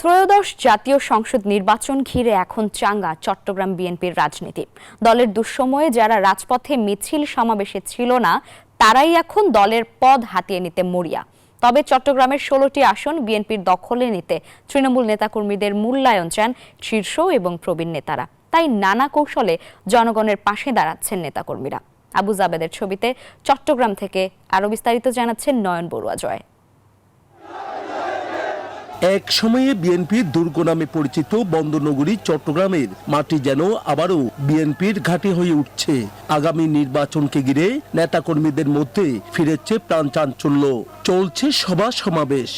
ত্রয়োদশ জাতীয় সংসদ নির্বাচন ঘিরে এখন চাঙ্গা চট্টগ্রাম বিএনপির রাজনীতি। দলের দুঃসময়ে যারা রাজপথে মিছিল সমাবেশে ছিল না, তারাই এখন দলের পদ হাতিয়ে নিতে মরিয়া। তবে চট্টগ্রামের 16টি আসন বিএনপির দখলে নিতে তৃণমূল নেতাকর্মীদের মূল্যায়ন চান শীর্ষ এবং প্রবীণ নেতারা। তাই নানা কৌশলে জনগণের পাশে দাঁড়াচ্ছেন নেতাকর্মীরা। আবু জাবেদের ছবিতে চট্টগ্রাম থেকে আরো বিস্তারিত জানাচ্ছেন নয়ন বড়ুয়া জয়। এক সময়ে বিএনপির দুর্গ নামে পরিচিত বন্দরনগরী চট্টগ্রামের মাটি যেন আবারও বিএনপির ঘাঁটি হয়ে উঠছে। আগামী নির্বাচনকে ঘিরে নেতাকর্মীদের মধ্যে ফিরেছে প্রাণ চাঞ্চল্য, চলছে সভা সমাবেশ।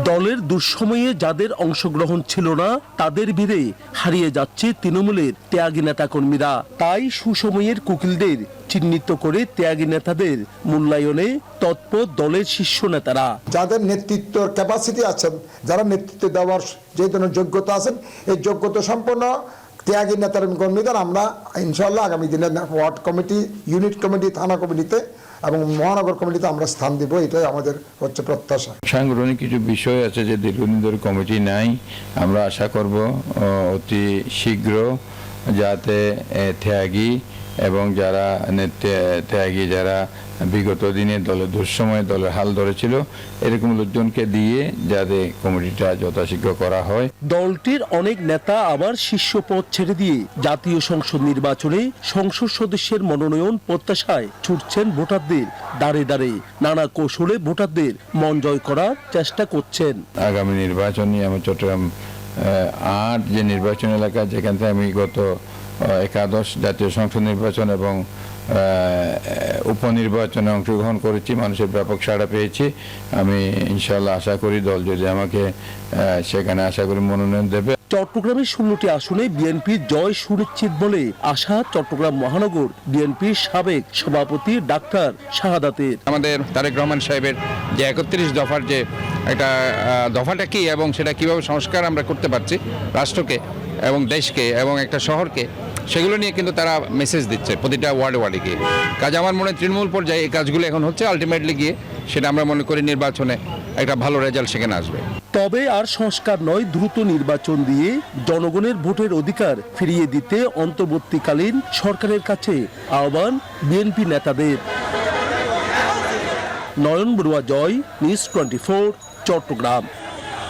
দলের দুঃসময়ে যাদের অংশগ্রহণ ছিল না, তাদের ভিড়ে হারিয়ে যাচ্ছে তৃণমূলের ত্যাগী নেতাকর্মীরা। তাই সুসময়ের কুকিলদের চিহ্নিত করে ত্যাগী নেতাদের মূল্যায়নে তৎপর দলের শীর্ষ নেতারা। যাদের নেতৃত্বের ক্যাপাসিটি আছেন, যারা নেতৃত্ব দেওয়ার যে ধরনের যোগ্যতা আছেন, এই যোগ্যতা সম্পন্ন ত্যাগী নেতার কর্মীদের আমরা ইনশাআল্লাহ আগামী দিনে ওয়ার্ড কমিটি, ইউনিট কমিটি, থানা কমিটিতে এবং মহানগর কমিটিতে আমরা স্থান দিব, এটাই আমাদের হচ্ছে প্রত্যাশা। সাংগঠনিক কিছু বিষয় আছে যে দীর্ঘদিন ধরে কমিটি নাই, আমরা আশা করব অতি শীঘ্র যাতে ত্যাগী এবং যারা ত্যাগী যারা বিগত দিনে দলের দুঃসময়ে দলের হাল ধরেছিল, এরকম লোকজনকে দিয়ে যাতে কমিটিটা যথাশীঘ্র করা হয়। দলটির অনেক নেতা আবার শীর্ষ পদ ছেড়ে দিয়ে জাতীয় সংসদ নির্বাচনে সংসদ সদস্যের মনোনয়ন প্রত্যাশায় ছুটছেন ভোটারদের দাঁড়ে দাঁড়ে। নানা কৌশলে ভোটারদের মন জয় করার চেষ্টা করছেন। আগামী নির্বাচন নিয়ে আমার চট্টগ্রাম 8 যে নির্বাচন এলাকা, যেখান থেকে আমি গত একাদশ জাতীয় সংসদ নির্বাচন এবং উপনির্বাচনে অংশগ্রহণ করেছি, মানুষের ব্যাপক সাড়া পেয়েছি। আমি ইনশাআল্লাহ আশা করি দল যদি আমাকে সেখানে আশা করি মনোনয়ন দেবে। চট্টগ্রামের 16টি আসনে বিএনপির জয় সুনিশ্চিত বলে আশা চট্টগ্রাম মহানগর বিএনপির সাবেক সভাপতি ডাক্তার শাহাদাতের। আমাদের তারেক রহমান সাহেবের যে 31 দফার যে একটা দফাটা কি এবং সেটা কিভাবে সংস্কার আমরা করতে পারছি রাষ্ট্রকে এবং দেশকে এবং একটা শহরকে, সেগুলো নিয়ে কিন্তু তারা মেসেজ দিচ্ছে প্রতিটা ওয়ার্ডে গিয়ে। কাজ আমার মনে হয় তৃণমূল পর্যায়ে এই কাজগুলো এখন হচ্ছে, আলটিমেটলি গিয়ে সেটা আমরা মনে করি নির্বাচনে একটা ভালো রেজাল্ট সেখানে আসবে। তবে আর সংস্কার নয়, দ্রুত নির্বাচন দিয়ে জনগণের ভোটের অধিকার ফিরিয়ে দিতে অন্তর্বর্তীকালীন সরকারের কাছে আহ্বান বিএনপি নেতাদের। নয়ন বড়ুয়া জয়, নিউজ 24, চট্টগ্রাম।